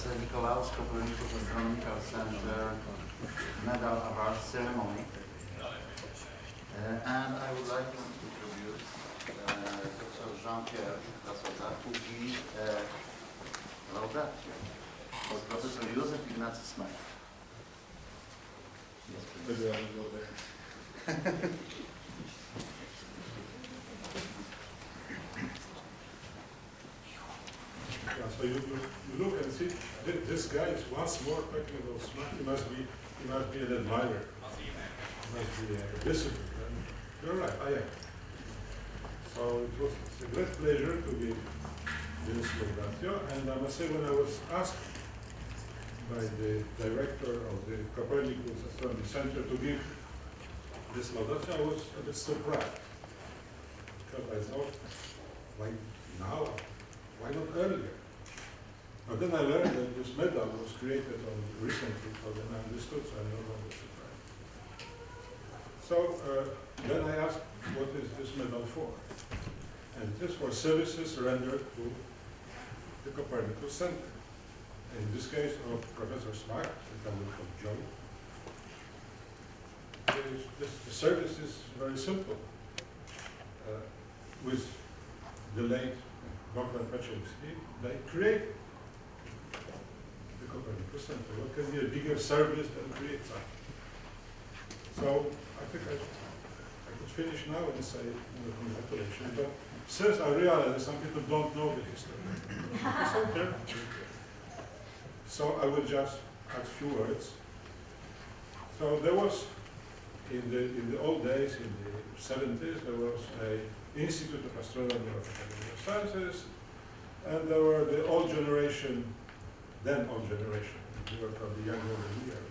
is Nicolaus Copernicus Astronomical Center Medal Award ceremony. And I would like to introduce Dr. Jean-Pierre who will give laudatio for Professor Józef Smak. Yes, please. So you look and see this guy is once more talking about Smak. He must be an admirer. He must be a discipline. You're right, I am. So it's a great pleasure to give this laudatio. And I must say, when I was asked by the director of the Copernicus Astronomical Center to give this laudatio, I was a bit surprised. Because I thought, why now? Why not earlier? But then I learned that this medal was created recently, so then I understood, so I'm no longer surprised. So then I asked, what is this medal for? And it is for services rendered to the Copernicus Center. In this case of Professor Smak, that I will call Joe. The service is very simple. With the late Dr. Paczynski, they create the Copernicus Center. What can be a bigger service than create something? So I think I could finish now and say congratulations. But since I realize that some people don't know the history of the center, so I will just add a few words. So there was, in the old days, in the 70s, there was an Institute of Astronomy of Academy of Sciences, and there were the old generation, then old generation, we were probably younger than we are,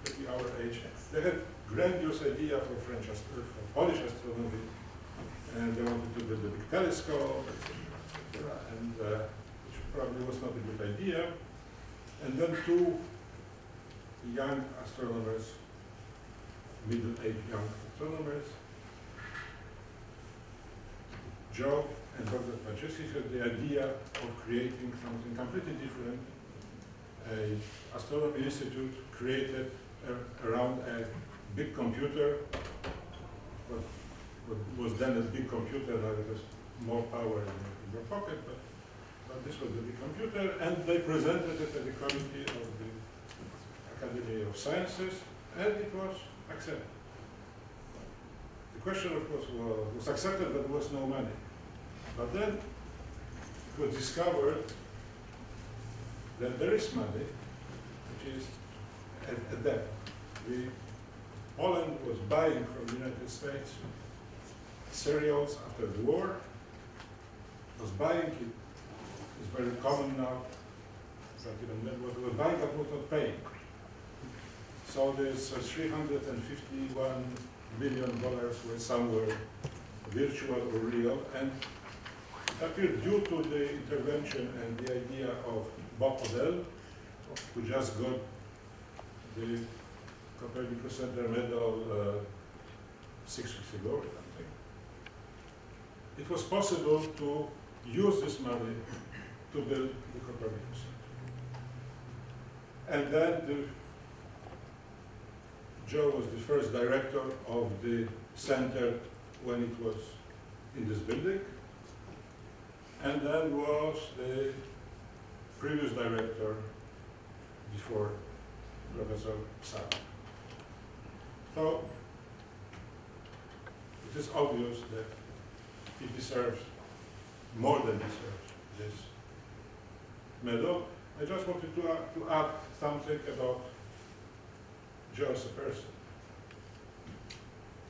maybe our age. They had grandiose idea for Polish astronomy, and they wanted to build a big telescope, etc., and which probably was not a good idea. And then two young astronomers, middle-aged young astronomers, Joe and Dr. Paczynski, had the idea of creating something completely different. An astronomy institute created around a big computer, what was then a big computer, now it has more power in your pocket, but this was the big computer, and they presented it at the committee of the Academy of Sciences, and it was accepted. The question, of course, was accepted, but there was no money. But then it was discovered that there is money, which is a debt. Poland was buying from the United States cereals after the war, was buying it. It's very common now, but even then was buying but was not paying. So there's $351 million were somewhere virtual or real, and it appeared due to the intervention and the idea of Bob Odell, who just got the Copernicus Center Medal 6 weeks ago or something. It was possible to use this money to build the Copernicus Center. And then Joe was the first director of the center when it was in this building, and then was the previous director before Professor Smak. So it is obvious that he deserves, more than deserves, this medal. I just wanted to add something about Joe as a person.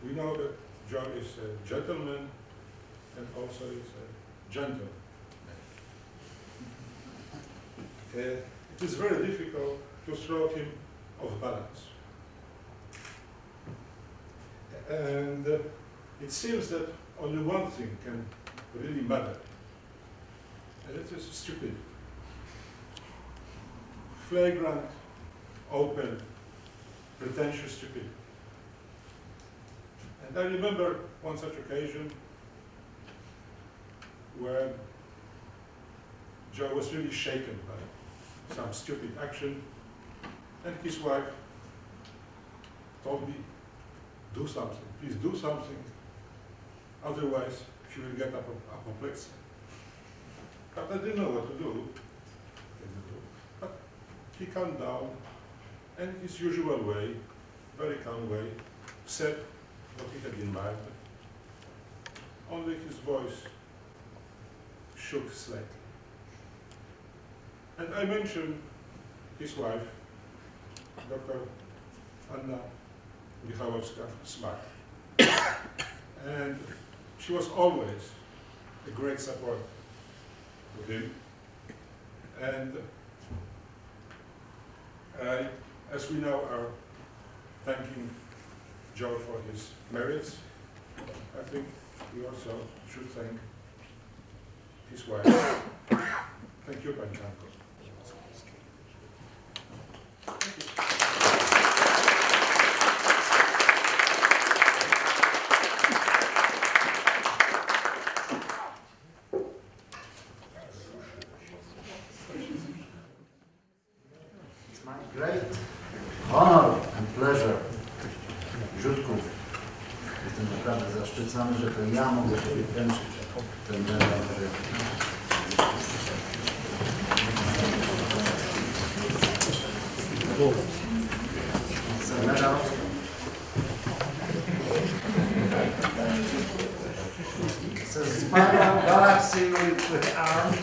We know that Joe is a gentleman and also is a gentleman. It is very difficult to throw him off balance. And it seems that only one thing can really matter, and it is stupidity. Flagrant, open, pretentious stupidity. And I remember one such occasion where Joe was really shaken by some stupid action, and his wife told me, do something, please do something, otherwise she will get apoplexy. But I didn't know what to do. But he calmed down, and his usual way, very calm way, said what he had in mind. Only his voice shook slightly. And I mentioned his wife, Dr. Nicolaus Smak. And she was always a great support to him. And as we now are thanking Joe for his merits, I think we also should thank his wife. Thank you, Pani Kanko. It's my great honor and pleasure, Rzutków. Jestem naprawdę zaszczycony, że to ja mogę sobie wręczyć ten medal. Medal. It's a spiral galaxy with arms.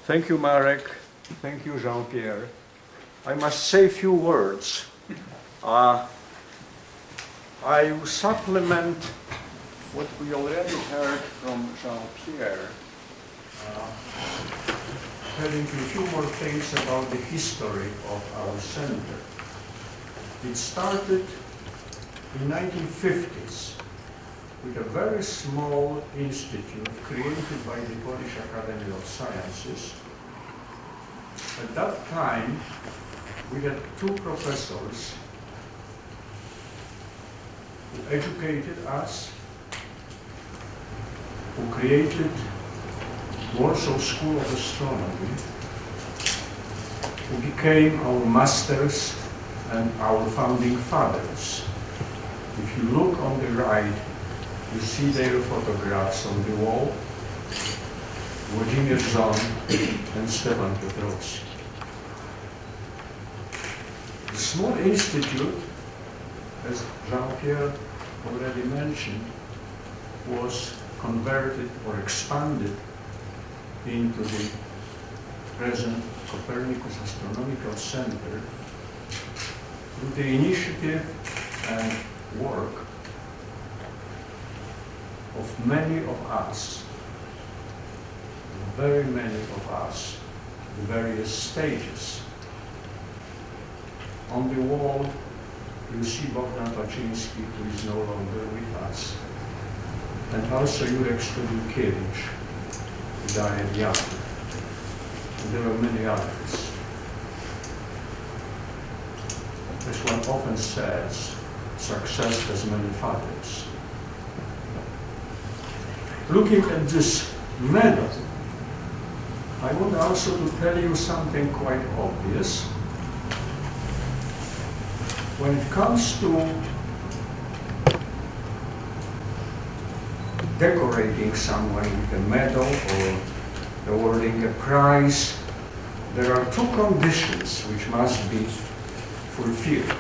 Thank you, Marek. Thank you, Jean-Pierre. I must say a few words. I will supplement what we already heard from Jean-Pierre, telling you a few more things about the history of our center. It started in 1950s with a very small institute created by the Polish Academy of Sciences. At that time, we had two professors who educated us, who created Warsaw School of Astronomy, who became our masters and our founding fathers. If you look on the right, you see their photographs on the wall, Włodzimierz Ząb and Stefan Piotrowski. The small institute, as Jean-Pierre already mentioned, was converted or expanded into the present Copernicus Astronomical Center through the initiative and work of many of us, very many of us, the various stages. On the wall, you see Bogdan Baczyński, who is no longer with us, and also Jurek Studikiewicz, who died young. And there are many others. As one often says, success has many fathers. Looking at this medal, I want also to tell you something quite obvious. When it comes to decorating someone with a medal or awarding a prize, there are two conditions which must be fulfilled.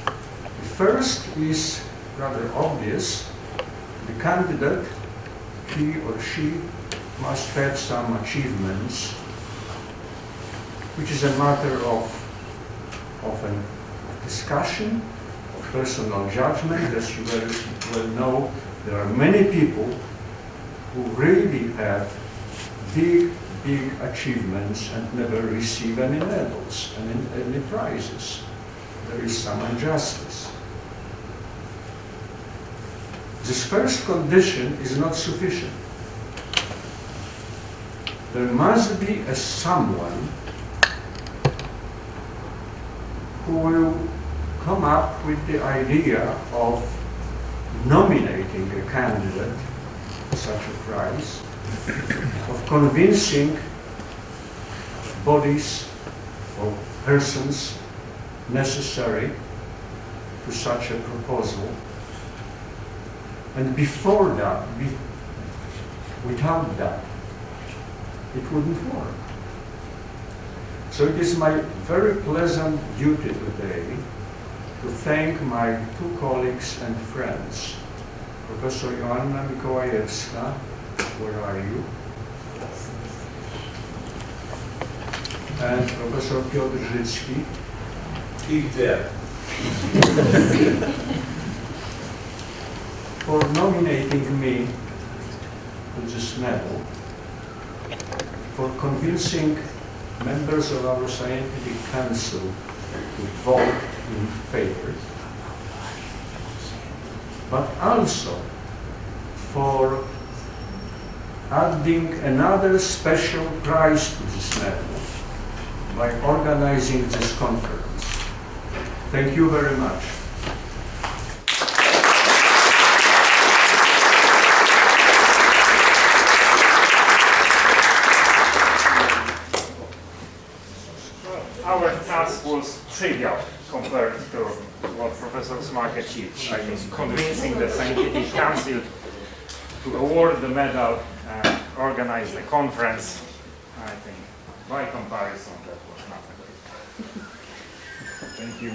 The first is rather obvious. The candidate, he or she, must have some achievements, which is a matter of often discussion, of personal judgment. As you very well know, there are many people who really have big big achievements and never receive any medals and any prizes. There is some injustice. This first condition is not sufficient. There must be a someone who will come up with the idea of nominating a candidate for such a prize, of convincing bodies or persons necessary to such a proposal. And before that, without that, it wouldn't work. So it is my very pleasant duty today to thank my two colleagues and friends, Professor Joanna Mikołajewska, where are you? And Professor Piotr Życki. He's there. For nominating me to this medal, for convincing members of our scientific council to vote in favor, but also for adding another special prize to this medal by organizing this conference. Thank you very much. Our task was trivial compared to what Professor Smak achieved. I mean, convincing the Scientific Council to award the medal and organize the conference. I think, by comparison, that was nothing. Thank you.